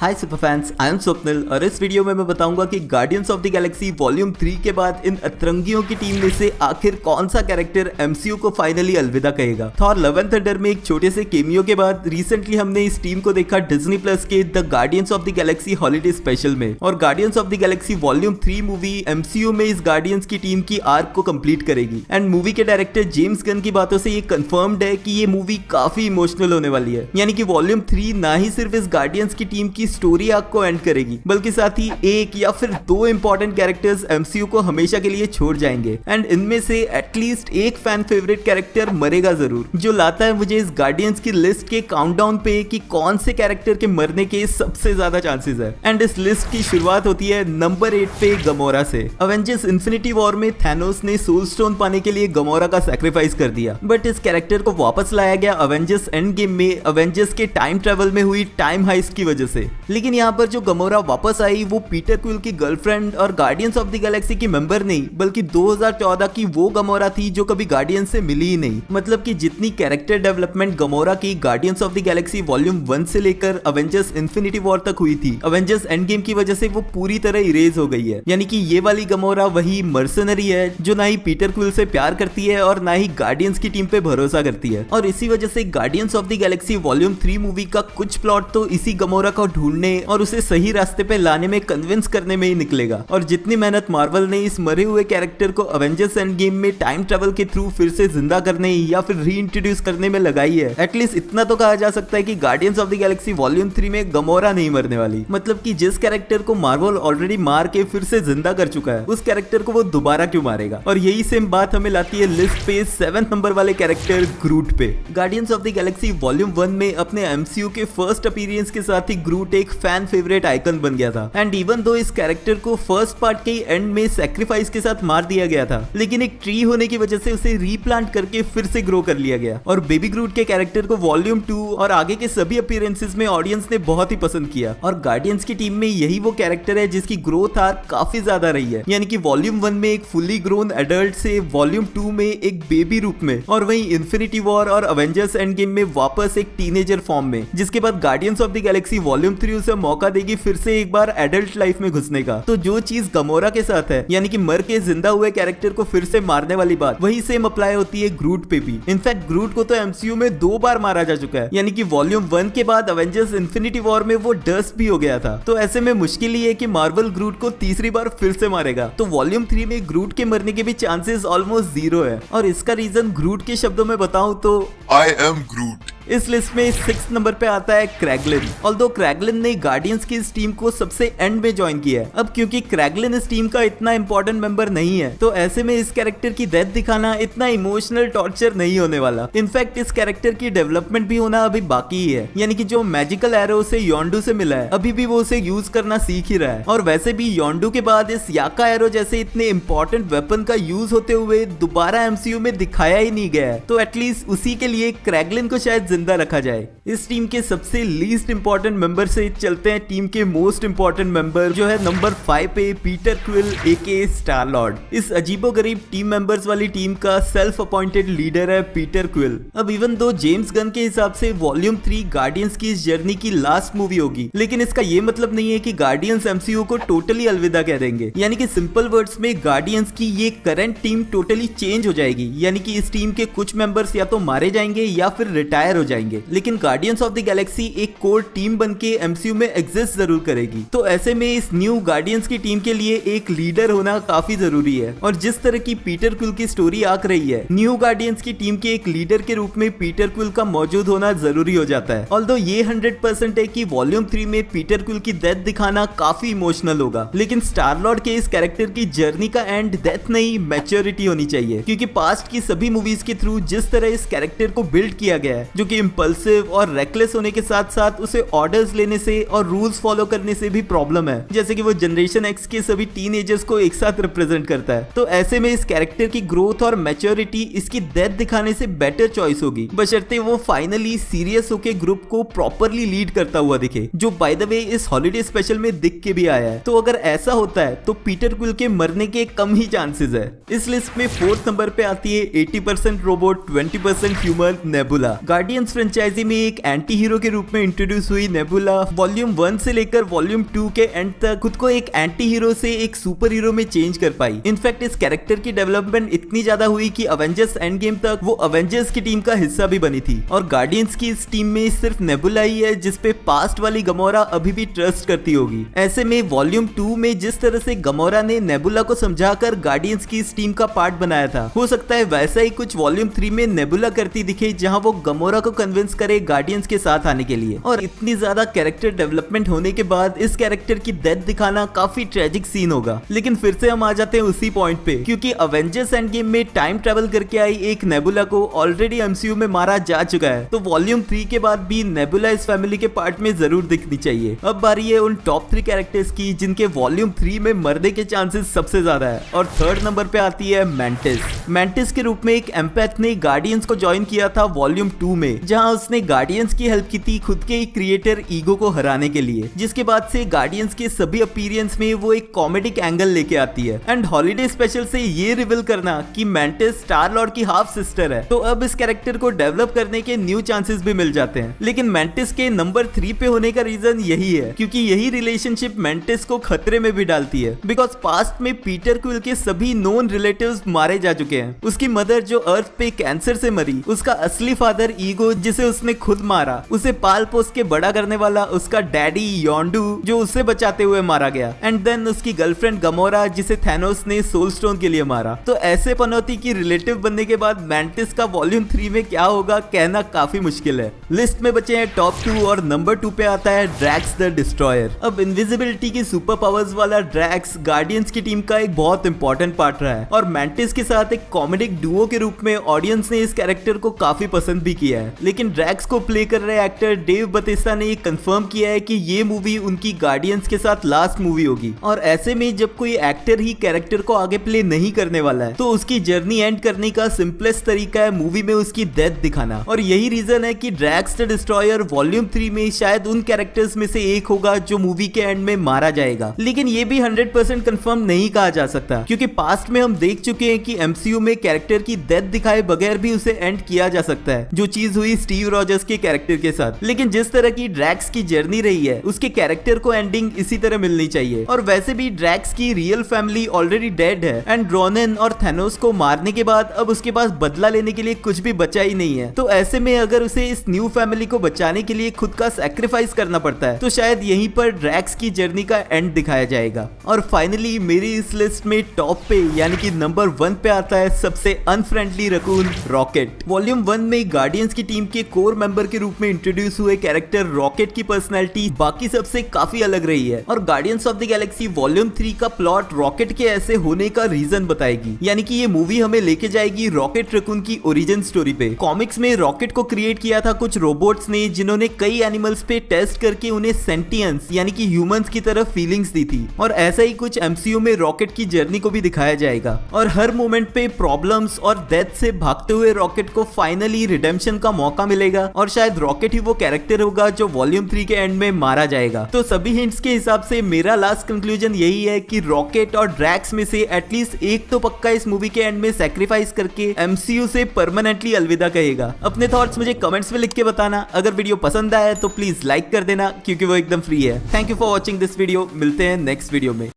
Hi super fans, I am Swapnil और इस video में मैं बताऊंगा कि guardians of the Galaxy volume 3 के बाद इन अतरंगियों की टीम में से आखिर कौन सा कैरेक्टर एमसीयू को फाइनली अलविदा कहेगा। थॉर लव एंड थंडर में एक छोटे से केमियो के बाद रिसेंटली हमने इस टीम को देखा डिज्नी प्लस के the guardians of the Galaxy holiday special में, और guardians of the Galaxy volume 3 movie MCU में इस गार्डियंस की टीम की आर्क को कंप्लीट करेगी। एंड मूवी के डायरेक्टर जेम्स गन की बातों से ये कंफर्म्ड है कि ये मूवी काफी इमोशनल होने वाली है, यानी कि वॉल्यूम 3 ना ही सिर्फ इस गार्डियंस की टीम की स्टोरी आर्क को एंड करेगी बल्कि साथ ही एक या फिर दो इंपॉर्टेंट कैरेक्टर्स एमसीयू को हमेशा के लिए छोड़ जाएंगे। एंड इनमें से एटलीस्ट एक फैन फेवरेट कैरेक्टर मरेगा जरूर, जो लाता है मुझे इस गार्डियंस की लिस्ट के काउंटडाउन पे कि कौन से कैरेक्टर के मरने के सबसे ज्यादा चांसेस है। एंड इस लिस्ट की शुरुआत होती है नंबर 8 पे गमोरा से। अवेंजर्स इन्फिनिटी वॉर में थैनोस ने सोल स्टोन पाने के लिए गमोरा का सैक्रिफाइस कर दिया, बट इस कैरेक्टर को वापस लाया गया अवेंजर्स एंड गेम में अवेंजर्स के टाइम ट्रेवल में हुई टाइम हाइस्ट की वजह से। लेकिन यहाँ पर जो गमोरा वापस आई वो पीटर क्विल की गर्लफ्रेंड और गार्डियंस ऑफ द गैलेक्सी की मेंबर नहीं, बल्कि 2014 की वो गमोरा थी जो कभी गार्डियंस से मिली ही नहीं। मतलब कि जितनी कैरेक्टर डेवलपमेंट गमोरा की guardians of the Galaxy volume 1 से लेकर अवेंजर्स इन्फिनिटी वॉर तक हुई थी, अवेंजर्स एंड गेम की वजह से वो पूरी तरह इरेज हो गई है। यानी कि ये वाली गमोरा वही मर्सनरी है जो ना ही पीटर क्विल से प्यार करती है और ना ही गार्डियंस की टीम पे भरोसा करती है। और इसी वजह से guardians of the Galaxy volume 3 movie का कुछ प्लॉट तो इसी गमोरा को ढूंढने और उसे सही रास्ते पे लाने में कन्विंस करने में ही निकलेगा। और जितनी मेहनत मार्वल ने इस मरे हुए कैरेक्टर को अवेंजर्स एंड गेम में टाइम ट्रेवल के थ्रू फिर से जिंदा करने या फिर रीइंट्रोड्यूस करने में लगाई है, एटलीस्ट इतना तो कहा जा सकता है कि guardians of the Galaxy volume 3 में गमोरा नहीं मरने वाली। मतलब कि जिस कैरेक्टर को मार्वल ऑलरेडी मार के फिर से जिंदा कर चुका है, उस कैरेक्टर को वो दोबारा क्यों मारेगा। और यही सेम बात हमें लाती है लिस्ट पे 7th नंबर वाले कैरेक्टर ग्रूट पे। Guardians of the Galaxy volume 1 में अपने एमसीयू के फर्स्ट अपीयरेंस के साथ ही ग्रूट एक फैन फेवरेट आइकन बन गया था। एंड इवन दो इस कैरेक्टर को फर्स्ट पार्ट के एंड में सैक्रिफाइस के साथ मार दिया गया था, लेकिन एक ट्री होने की वजह से उसे रीप्लांट करके फिर से ग्रो कर लिया गया। और बेबी ग्रूट के कैरेक्टर को वॉल्यूम 2 और आगे के सभी अपीयरेंसेस में ऑडियंस ने बहुत ही पसंद किया। और गार्डियंस की टीम में यही वो कैरेक्टर है जिसकी ग्रोथ आर्क काफी ज्यादा रही है, यानी कि वॉल्यूम 1 में एक फुली ग्रोन एडल्ट से वॉल्यूम 2 में एक बेबी रूप में, और वहीं इन्फिनिटी वॉर और अवेंजर्स एंड गेम में वापस एक टीनेजर फॉर्म में, जिसके बाद guardians of the Galaxy volume 3 उसे मौका देगी फिर से एक बार एडल्ट लाइफ में घुसने का। तो जो चीज गमोरा के साथ है, यानी कि मर के जिंदा हुए कैरेक्टर को फिर से मारने वाली बात, वही सेम अप्लाई होती है ग्रूट पे भी। इनफैक्ट ग्रूट को तो एमसीयू में 2 बार मारा जा चुका है, यानी कि वॉल्यूम 1 के बाद अवेंजर्स इन्फिनिटी वॉर में वो डस्ट भी हो गया था। तो ऐसे में मुश्किल ही है कि मार्वल ग्रूट को तीसरी बार फिर से मारेगा। तो वॉल्यूम 3 में ग्रूट के मरने के भी चांसेस ऑलमोस्ट 0 है। और इसका रीजन ग्रूट के शब्दों में बताऊं तो आई एम ग्रूट। इस लिस्ट में 6th नंबर पे आता है क्रैगलिन। ऑल्दो क्रैगलिन ने गार्डियंस की इस टीम को सबसे एंड में ज्वाइन किया है। अब क्योंकि क्रैगलिन इस टीम का इतना इंपॉर्टेंट मेंबर नहीं है, तो ऐसे में इस कैरेक्टर की डेथ दिखाना इतना इमोशनल टॉर्चर नहीं होने वाला। इनफैक्ट इस कैरेक्टर की डेवलपमेंट भी होना अभी बाकी ही है, यानी कि जो मैजिकल एरो से योंडू से मिला है, अभी भी वो उसे यूज करना सीख ही रहा है। और वैसे भी योंडू के बाद इस याका एरो जैसे इतने इंपॉर्टेंट वेपन का यूज होते हुए दोबारा एमसीयू में दिखाया ही नहीं गया है, तो एटलीस्ट उसी के लिए क्रैगलिन को शायद जिंदा रखा जाए। इस टीम के सबसे लीस्ट इंपॉर्टेंट मेंबर से चलते हैं टीम के मोस्ट इंपॉर्टेंट मेंबर, जो है नंबर 5 पे पीटर क्विल एके स्टार लॉर्ड। इस अजीबोगरीब टीम मेंबर्स वाली टीम का सेल्फ अपॉइंटेड लीडर है पीटर क्विल। अब इवन दो जेम्स गन के हिसाब से वॉल्यूम 3 गार्डियंस की इस जर्नी की लास्ट मूवी होगी, लेकिन इसका ये मतलब नहीं है कि गार्डियंस एमसीयू को टोटली अलविदा कह देंगे। यानी कि सिंपल वर्ड्स में गार्डियंस की ये करंट टीम टोटली चेंज हो जाएगी, यानी कि इस टीम के कुछ मेंबर्स या तो मारे जाएंगे या फिर रिटायर हो जाएंगे, लेकिन गार्डियंस ऑफ द गैलेक्सी एक कोर टीम बनके एमसीयू में एग्जिस्ट जरूर करेगी। तो ऐसे में इस न्यू गार्डियंस की टीम के लिए एक लीडर होना काफी जरूरी है। और जिस तरह की पीटर क्विल की स्टोरी आक रही है, न्यू गार्डियंस की टीम के एक लीडर के रूप में पीटर क्विल का मौजूद होना जरूरी हो जाता है। ऑल्दो ये 100% है कि वॉल्यूम 3 में पीटर क्विल की डेथ दिखाना काफी इमोशनल होगा, लेकिन स्टार लॉर्ड के इस कैरेक्टर की जर्नी का एंड डेथ नहीं मैच्योरिटी होनी चाहिए। क्योंकि पास्ट की सभी मूवीज के थ्रू जिस तरह इस कैरेक्टर को बिल्ड किया गया है, जो कि इंपल्सिव और रेकलेस होने के साथ साथ उसे ऑर्डर्स लेने से और रूल्स फॉलो करने से भी प्रॉब्लम है, जैसे कि वो जनरेशन एक्स के सभी टीनेजर्स को एक साथ रिप्रेजेंट करता है। तो ऐसे में इस कैरेक्टर की ग्रोथ और मैच्योरिटी इसकी डेथ दिखाने से बेटर चॉइस होगी, बशर्ते वो फाइनली सीरियस होके ग्रुप को प्रॉपरली लीड करता हुआ दिखे, जो बाय द वे इस हॉलीडे स्पेशल में दिख के भी आया है। तो अगर ऐसा होता है तो पीटर क्विल के मरने के कम ही चांसेस है। इस लिस्ट में 4th नंबर पे आती है 80% robot 20% human Nebula. Guardians franchise में एक एक एंटी हीरो के रूप में इंट्रोड्यूस हुई नेबुला वॉल्यूम 1 से लेकर वॉल्यूम 2 के एंड तक खुद को एक एंटी हीरो से एक सुपर हीरो में चेंज कर पाई। इनफैक्ट इस कैरेक्टर की डेवलपमेंट इतनी ज्यादा हुई कि अवेंजर्स एंड गेम तक वो अवेंजर्स की टीम का हिस्सा भी बनी थी। और गार्डियंस की इस टीम में सिर्फ नेबुला ही है जिसपे पास्ट वाली गमोरा अभी भी ट्रस्ट करती होगी। ऐसे में वॉल्यूम 2 में जिस तरह से गमोरा ने नेबुला को समझाकर गार्डियंस की इस टीम का पार्ट बनाया था, हो सकता है वैसा ही कुछ वॉल्यूम 3 में नेबुला करती दिखे, जहां वो गमोरा को कन्विंस करे गार्डियंस के साथ आने के लिए। और इतनी ज्यादा कैरेक्टर डेवलपमेंट होने के बाद इस कैरेक्टर की डेथ दिखाना काफी ट्रेजिक सीन होगा। लेकिन फिर से हम आ जाते हैं उसी पॉइंट पे, क्योंकि अवेंजर्स एंड गेम में टाइम ट्रेवल करके आई एक नेबुला को ऑलरेडी एमसीयू में मारा जा चुका है, तो वॉल्यूम 3 के बाद भी नेबुला इस फैमिली के पार्ट में जरूर दिखनी चाहिए। अब बारी है उन टॉप 3 कैरेक्टर्स की जिनके वॉल्यूम 3 में मरने के चांसेस सबसे ज्यादा है। और थर्ड नंबर पे आती है मैंटिस। मैंटिस के रूप में एक एम्पैथ ने गार्डियंस को ज्वाइन किया था वॉल्यूम 2 में, जहां उसने गार्डियंस की हेल्प की थी खुद के ही क्रिएटर ईगो को हराने के लिए, जिसके बाद से गार्डियंस के सभी अपीयरेंस में वो एक कॉमेडिक एंगल लेके आती है। एंड हॉलीडे स्पेशल से ये रिवील करना कि मैंटिस स्टार लॉर्ड की हाफ सिस्टर है, तो अब इस कैरेक्टर को डेवलप करने के न्यू चांसेस भी मिल जाते हैं। लेकिन मैंटिस के नंबर 3 पे होने का रीजन यही है, क्योंकि यही रिलेशनशिप मैंटिस को खतरे में भी डालती है। बिकॉज पास्ट में पीटर क्विल के सभी नोन रिलेटिव्स मारे जा चुके हैं। उसकी मदर जो अर्थ पे कैंसर से मरी, उसका असली फादर ईगो जिसे उसने खुद मारा, उसे पाल पोस के बड़ा करने वाला उसका डैडी योंडू जो उसे बचाते हुए मारा गया, एंड देन उसकी गर्लफ्रेंड गमोरा जिसे थैनोस ने सोल स्टोन के लिए मारा। तो ऐसे पनौती की रिलेटिव बनने के बाद मैंटिस का वॉल्यूम 3 में क्या होगा कहना काफी मुश्किल है। लिस्ट में बचे हैं टॉप 2 और नंबर 2 पे आता है ड्रैक्स द डिस्ट्रॉयर। अब इनविजिबिलिटी की सुपर पावर्स वाला ड्रैक्स गार्डियंस की टीम का एक बहुत इंपॉर्टेंट पार्ट रहा है, और मैंटिस के साथ एक कॉमेडिक डुओ के रूप में ऑडियंस ने इस कैरेक्टर को काफी पसंद भी किया है। लेकिन ड्रैक्स को प्ले कर रहे एक्टर डेव बतिस्ता ने कंफर्म किया है कि ये मूवी उनकी गार्डियंस के साथ लास्ट मूवी होगी। और ऐसे में जब कोई एक्टर ही कैरेक्टर को आगे प्ले नहीं करने वाला है, तो उसकी जर्नी एंड करने का सिंपलेस्ट तरीका है मूवी में उसकी डेथ दिखाना। और यही रीजन है कि ड्रैक्स द डिस्ट्रॉयर वॉल्यूम 3 में शायद उन कैरेक्टर्स में से एक होगा जो मूवी के एंड में मारा जाएगा। लेकिन ये भी 100% कंफर्म नहीं कहा जा सकता, क्योंकि पास्ट में हम देख चुके हैं कि एमसीयू में कैरेक्टर की डेथ दिखाए बगैर भी उसे एंड किया जा सकता है, जो चीज हुई स्टीव रॉजर्स के कैरेक्टर के साथ। लेकिन जिस तरह की ड्रैक्स की जर्नी रही है, उसके कैरेक्टर को एंडिंग इसी तरह मिलनी चाहिए। और वैसे भी ड्रैक्स की रियल फैमिली ऑलरेडी डेड है, एंड रोनेन और थैनोस को मारने के बाद अब उसके पास बदला लेने के लिए कुछ भी बचा ही नहीं है। तो ऐसे में अगर उसे इस न्यू फैमिली को बचाने के लिए खुद का सैक्रिफाइस करना पड़ता है, तो शायद यहीं पर ड्रैक्स की जर्नी का एंड दिखाया जाएगा। और फाइनली मेरी इस लिस्ट में टॉप पे यानी कि नंबर 1 पे आता है सबसे अनफ्रेंडली रकून रॉकेट। वॉल्यूम 1 में गार्डियंस की टीम के कोर मेंबर के रूप में इंट्रोड्यूस हुए कैरेक्टर रॉकेट की पर्सनैलिटी बाकी सबसे काफी अलग रही है, और guardians of the Galaxy volume 3 का प्लॉट रॉकेट के ऐसे होने का रीजन बताएगी। यानी कि ये मूवी हमें लेके जाएगी रॉकेट रकून की ओरिजिन स्टोरी पे। कॉमिक्स में रॉकेट को क्रिएट किया था कुछ रोबोट्स ने, जिन्होंने कई एनिमल्स पे टेस्ट करके उन्हें सेंटियंस यानी कि ह्यूमंस की तरह फीलिंग्स दी थी। और ऐसा ही कुछ एमसीयू में रॉकेट की जर्नी को भी दिखाया जाएगा, और हर मोमेंट पे प्रॉब्लम्स और डेथ से भागते हुए रॉकेट को फाइनली रिडेम्पशन का मौका मिलेगा, और शायद रॉकेट ही वो कैरेक्टर होगा जो वॉल्यूम 3 के एंड में मारा जाएगा। तो सभी हिंट्स के हिसाब से मेरा लास्ट कंक्लूजन यही है कि रॉकेट और ड्रैक्स में से एटलीस्ट एक तो पक्का इस मूवी के एंड में सैक्रिफाइस करके एमसीयू से परमानेंटली अलविदा कहेगा। अपने थॉट्स मुझे कमेंट्स में लिख के बताना। अगर वीडियो पसंद आया तो प्लीज लाइक कर देना, क्योंकि वो एकदम फ्री है। Thank you for watching this video. मिलते हैं नेक्स्ट वीडियो में।